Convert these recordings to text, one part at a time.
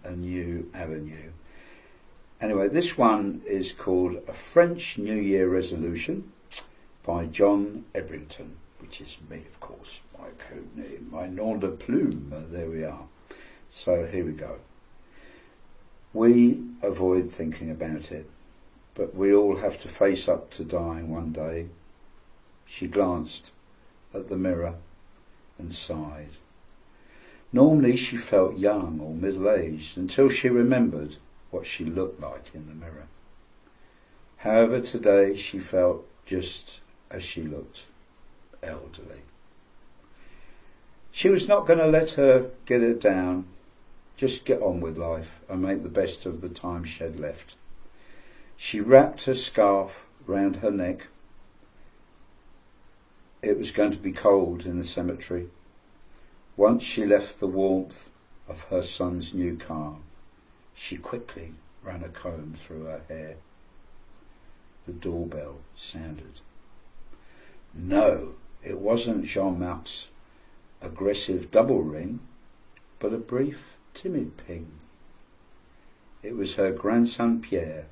a new avenue. Anyway, this one is called A French New Year Resolution by John Ebrington, which is me, of course, my code name, my nom de plume. There we are. So here we go. We avoid thinking about it, but we all have to face up to dying one day. She glanced at the mirror and sighed. Normally she felt young or middle-aged until she remembered what she looked like in the mirror. However, today she felt just as she looked, elderly. She was not going to let her get it down, just get on with life and make the best of the time she had left. She wrapped her scarf round her neck. It was going to be cold in the cemetery. Once she left the warmth of her son's new car, she quickly ran a comb through her hair. The doorbell sounded. No, it wasn't Jean-Marc's aggressive double ring, but a brief, timid ping. It was her grandson Pierre,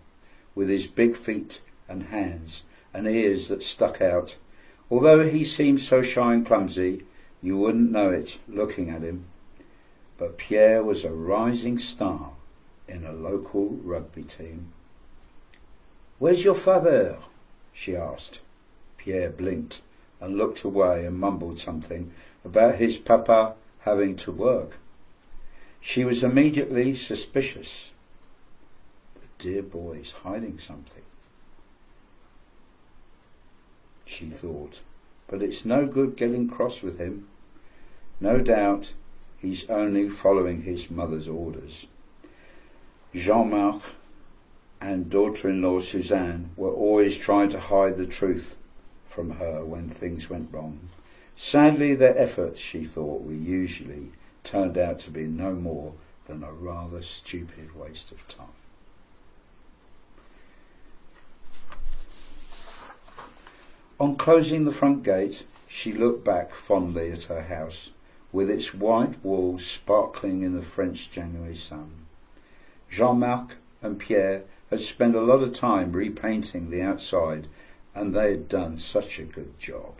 with his big feet and hands and ears that stuck out. Although he seemed so shy and clumsy, you wouldn't know it looking at him. But Pierre was a rising star in a local rugby team. "Where's your father?" she asked. Pierre blinked and looked away and mumbled something about his papa having to work. She was immediately suspicious. The dear boy's hiding something, she thought, but it's no good getting cross with him. No doubt he's only following his mother's orders. Jean-Marc and daughter-in-law Suzanne were always trying to hide the truth from her when things went wrong. Sadly, their efforts, she thought, were usually turned out to be no more than a rather stupid waste of time. On closing the front gate, she looked back fondly at her house, with its white walls sparkling in the French January sun. Jean-Marc and Pierre had spent a lot of time repainting the outside, and they had done such a good job.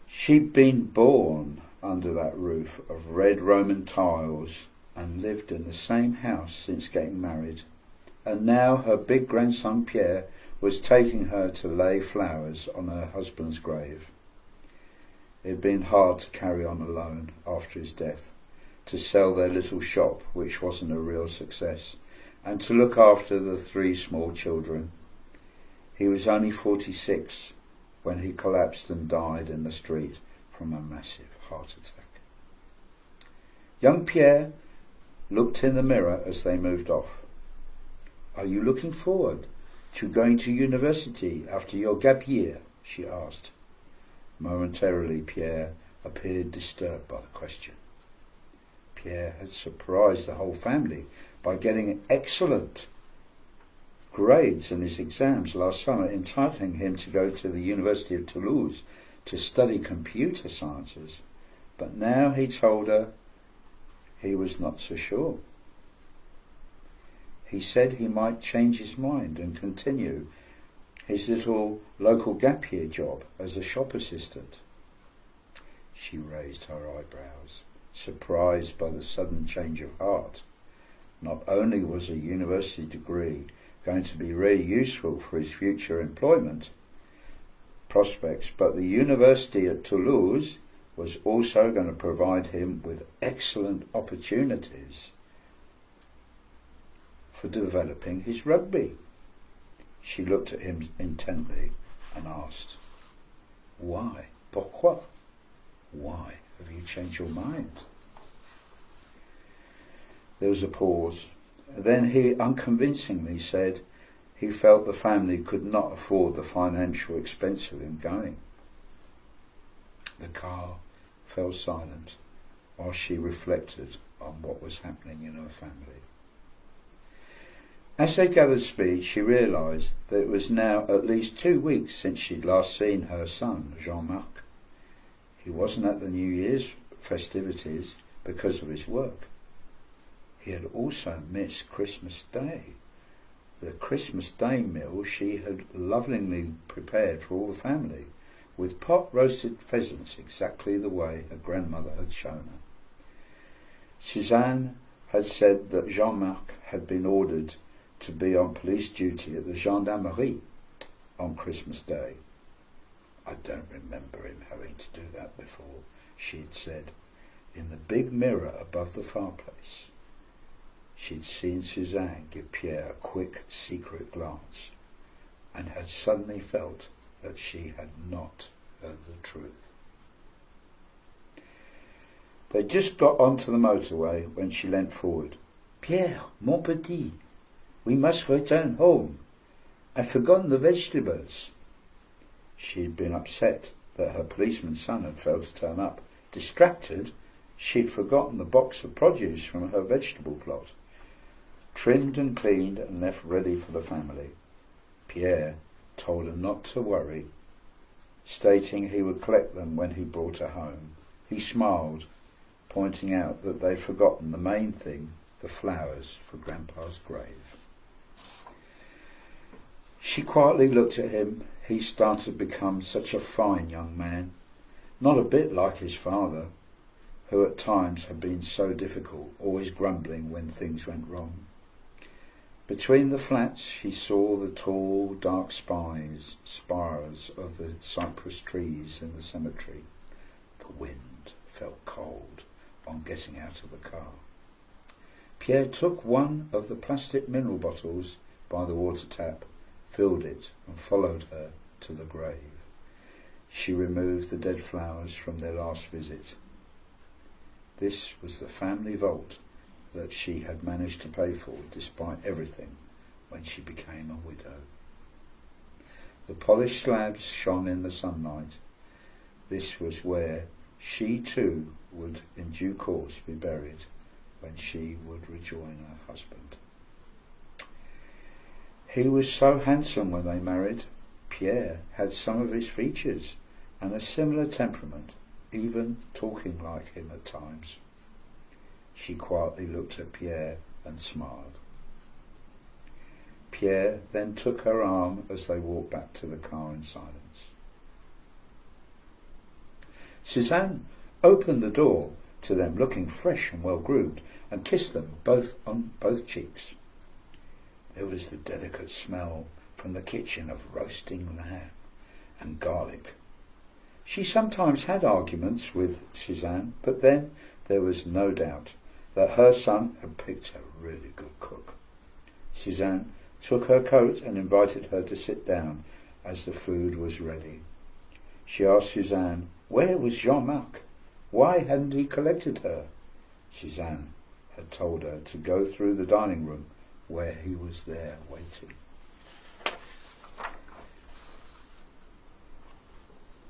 She'd been born under that roof of red Roman tiles and lived in the same house since getting married, and now her big grandson Pierre was taking her to lay flowers on her husband's grave. It had been hard to carry on alone after his death, to sell their little shop, which wasn't a real success, and to look after the 3 small children. He was only 46 when he collapsed and died in the street from a massive heart attack. Young Pierre looked in the mirror as they moved off. "Are you looking forward to going to university after your gap year?" she asked. Momentarily, Pierre appeared disturbed by the question. Pierre had surprised the whole family by getting excellent grades in his exams last summer, entitling him to go to the University of Toulouse to study computer sciences. But now he told her he was not so sure. He said he might change his mind and continue his little local gap year job as a shop assistant. She raised her eyebrows, surprised by the sudden change of heart. Not only was a university degree going to be really useful for his future employment prospects, but the university at Toulouse was also going to provide him with excellent opportunities for developing his rugby. She looked at him intently and asked, "Why? Pourquoi? Why have you changed your mind?" There was a pause. Then he unconvincingly said he felt the family could not afford the financial expense of him going. The car fell silent while she reflected on what was happening in her family. As they gathered speed, she realised that it was now at least 2 weeks since she'd last seen her son, Jean-Marc. He wasn't at the New Year's festivities because of his work. He had also missed Christmas Day. The Christmas Day meal she had lovingly prepared for all the family, with pot roasted pheasants exactly the way her grandmother had shown her. Suzanne had said that Jean-Marc had been ordered to be on police duty at the gendarmerie on Christmas Day. I don't remember him having to do that before, she'd said. In the big mirror above the fireplace, she'd seen Suzanne give Pierre a quick, secret glance, and had suddenly felt that she had not heard the truth. They just got onto the motorway when she leant forward. "Pierre, mon petit, we must return home. I've forgotten the vegetables." She'd been upset that her policeman's son had failed to turn up. Distracted, she'd forgotten the box of produce from her vegetable plot. Trimmed and cleaned and left ready for the family. Pierre told her not to worry, stating he would collect them when he brought her home. He smiled, pointing out that they'd forgotten the main thing, the flowers for Grandpa's grave. She quietly looked at him. He started to become such a fine young man, not a bit like his father, who at times had been so difficult, always grumbling when things went wrong. Between the flats she saw the tall, dark spires of the cypress trees in the cemetery. The wind felt cold on getting out of the car. Pierre took one of the plastic mineral bottles by the water tap, filled it, and followed her to the grave. She removed the dead flowers from their last visit. This was the family vault that she had managed to pay for despite everything when she became a widow. The polished slabs shone in the sunlight. This was where she too would in due course be buried, when she would rejoin her husband. He was so handsome when they married. Pierre had some of his features and a similar temperament, even talking like him at times. She quietly looked at Pierre and smiled. Pierre then took her arm as they walked back to the car in silence. Suzanne opened the door to them, looking fresh and well groomed, and kissed them both on both cheeks. There was the delicate smell from the kitchen of roasting lamb and garlic. She sometimes had arguments with Suzanne, but then there was no doubt that her son had picked a really good cook. Suzanne took her coat and invited her to sit down as the food was ready. She asked Suzanne, where was Jean-Marc? Why hadn't he collected her? Suzanne had told her to go through the dining room where he was there waiting.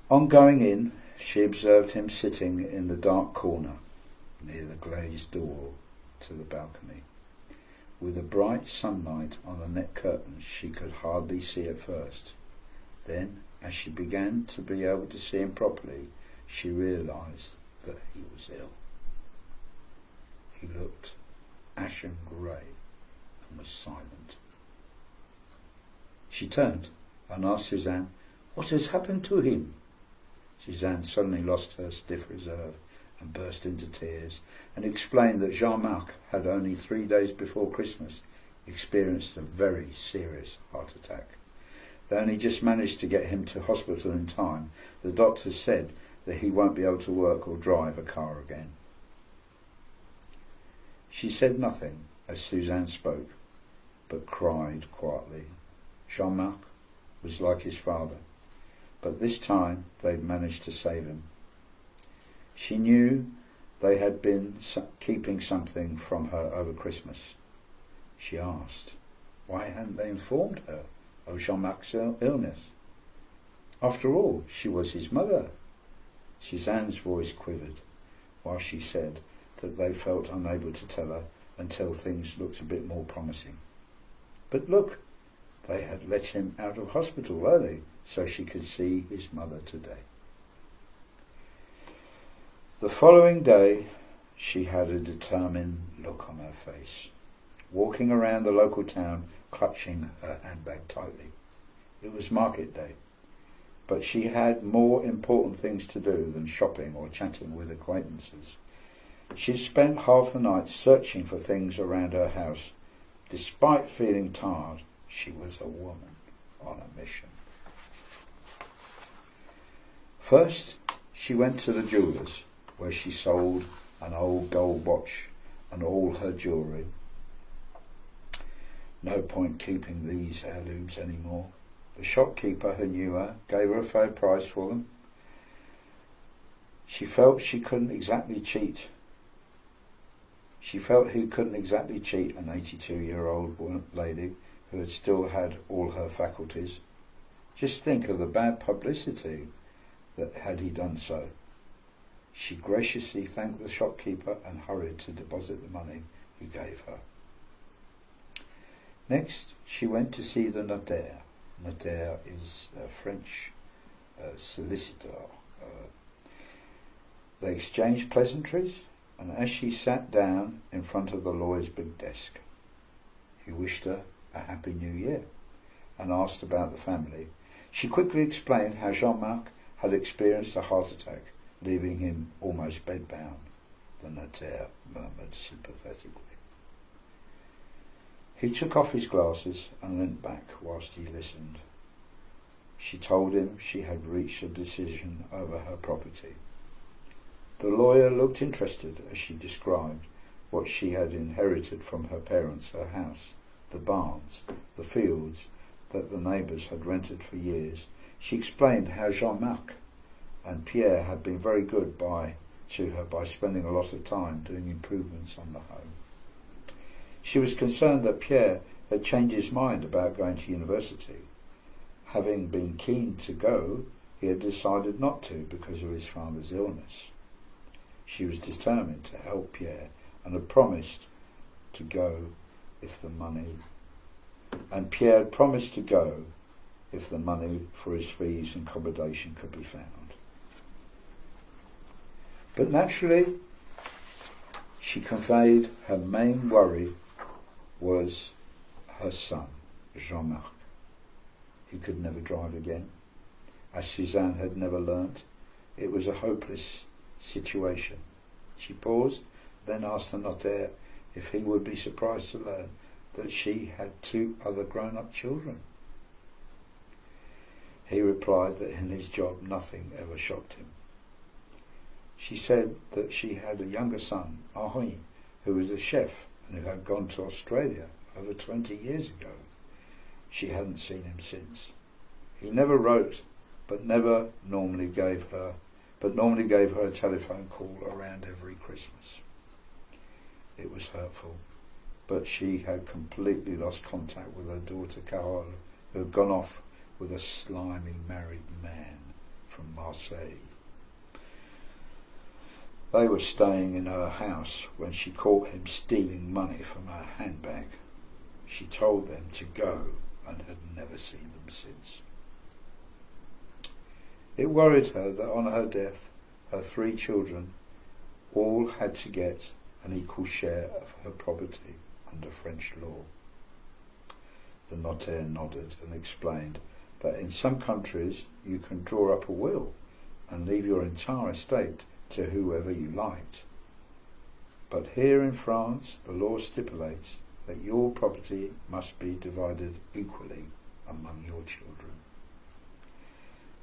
On going in, she observed him sitting in the dark corner near the glazed door to the balcony. With the bright sunlight on the net curtains, she could hardly see at first. Then, as she began to be able to see him properly, she realised that he was ill. He looked ashen grey and was silent. She turned and asked Suzanne, what has happened to him? Suzanne suddenly lost her stiff reserve and burst into tears, and explained that Jean-Marc had only 3 days before Christmas experienced a very serious heart attack. They only just managed to get him to hospital in time. The doctors said that he won't be able to work or drive a car again. She said nothing as Suzanne spoke, but cried quietly. Jean-Marc was like his father, but this time they'd managed to save him. She knew they had been keeping something from her over Christmas. She asked, why hadn't they informed her of Jean-Marc's illness? After all, she was his mother. Suzanne's voice quivered while she said that they felt unable to tell her until things looked a bit more promising. But look, they had let him out of hospital early so she could see his mother today. The following day, She had a determined look on her face, walking around the local town, clutching her handbag tightly. It was market day, but she had more important things to do than shopping or chatting with acquaintances. She'd spent half the night searching for things around her house. Despite feeling tired, she was a woman on a mission. First, she went to the jeweller's, where she sold an old gold watch and all her jewellery. No point keeping these heirlooms anymore. The shopkeeper, who knew her, gave her a fair price for them. She felt he couldn't exactly cheat an 82-year-old lady who had still had all her faculties. Just think of the bad publicity that had he done so. She graciously thanked the shopkeeper and hurried to deposit the money he gave her. Next, she went to see the notaire. Notaire is a French solicitor. They exchanged pleasantries, and as she sat down in front of the lawyer's big desk, he wished her a happy new year and asked about the family. She quickly explained how Jean-Marc had experienced a heart attack, leaving him almost bedbound. The notaire murmured sympathetically. He took off his glasses and leant back whilst he listened. She told him she had reached a decision over her property. The lawyer looked interested as she described what she had inherited from her parents, her house, the barns, the fields that the neighbours had rented for years. She explained how Jean-Marc and Pierre had been very good to her by spending a lot of time doing improvements on the home. She was concerned that Pierre had changed his mind about going to university. Having been keen to go, he had decided not to because of his father's illness. She was determined to help Pierre and had promised to go if the money for his fees and accommodation could be found. But naturally, she conveyed her main worry was her son, Jean-Marc. He could never drive again. As Suzanne had never learnt, it was a hopeless situation. She paused, then asked the notaire if he would be surprised to learn that she had 2 other grown-up children. He replied that in his job nothing ever shocked him. She said that she had a younger son, Henri, who was a chef and who had gone to Australia over 20 years ago. She hadn't seen him since. He never wrote, but normally gave her a telephone call around every Christmas. It was hurtful, but she had completely lost contact with her daughter Carole, who had gone off with a slimy married man from Marseille. They were staying in her house when she caught him stealing money from her handbag. She told them to go and had never seen them since. It worried her that on her death, her 3 children all had to get an equal share of her property under French law. The notaire nodded and explained that in some countries you can draw up a will and leave your entire estate to whoever you liked. But here in France, the law stipulates that your property must be divided equally among your children.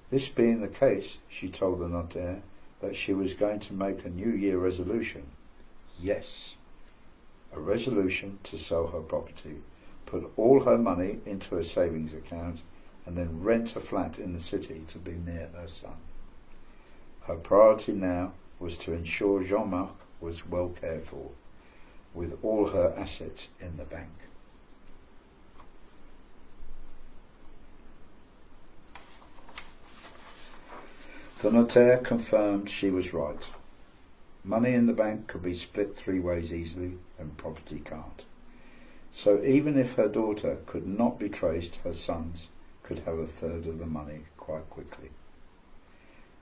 This being the case, she told the notaire that she was going to make a New Year resolution. Yes, a resolution to sell her property, put all her money into a savings account, and then rent a flat in the city to be near her son. Her priority now was to ensure Jean-Marc was well cared for, with all her assets in the bank. The notaire confirmed she was right. Money in the bank could be split 3 ways easily, and property can't. So even if her daughter could not be traced, her sons could have 1/3 of the money quite quickly.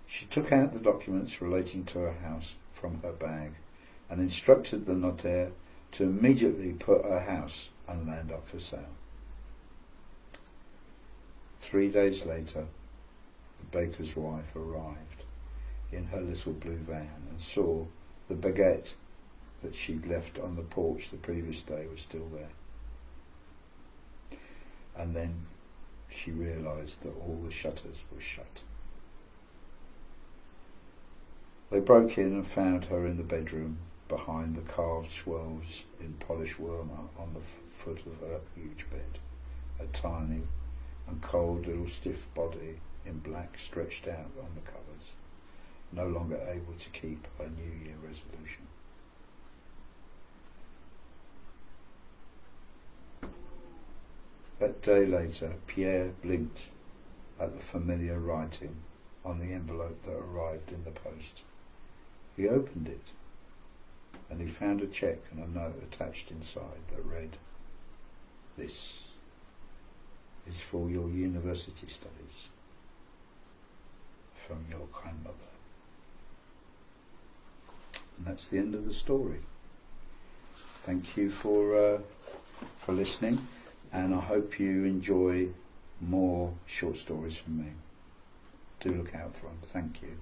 She took out the documents relating to her house from her bag and instructed the notaire to immediately put her house and land up for sale. 3 days later, the baker's wife arrived in her little blue van and saw the baguette that she'd left on the porch the previous day was still there. And then she realised that all the shutters were shut. They broke in and found her in the bedroom behind the carved swirls in polished warmer on the foot of her huge bed, a tiny and cold little stiff body in black stretched out on the covers, no longer able to keep her New Year resolution. That day later, Pierre blinked at the familiar writing on the envelope that arrived in the post. He opened it, and he found a cheque and a note attached inside that read, "This is for your university studies, from your grandmother." And that's the end of the story. Thank you for listening, and I hope you enjoy more short stories from me. Do look out for them. Thank you.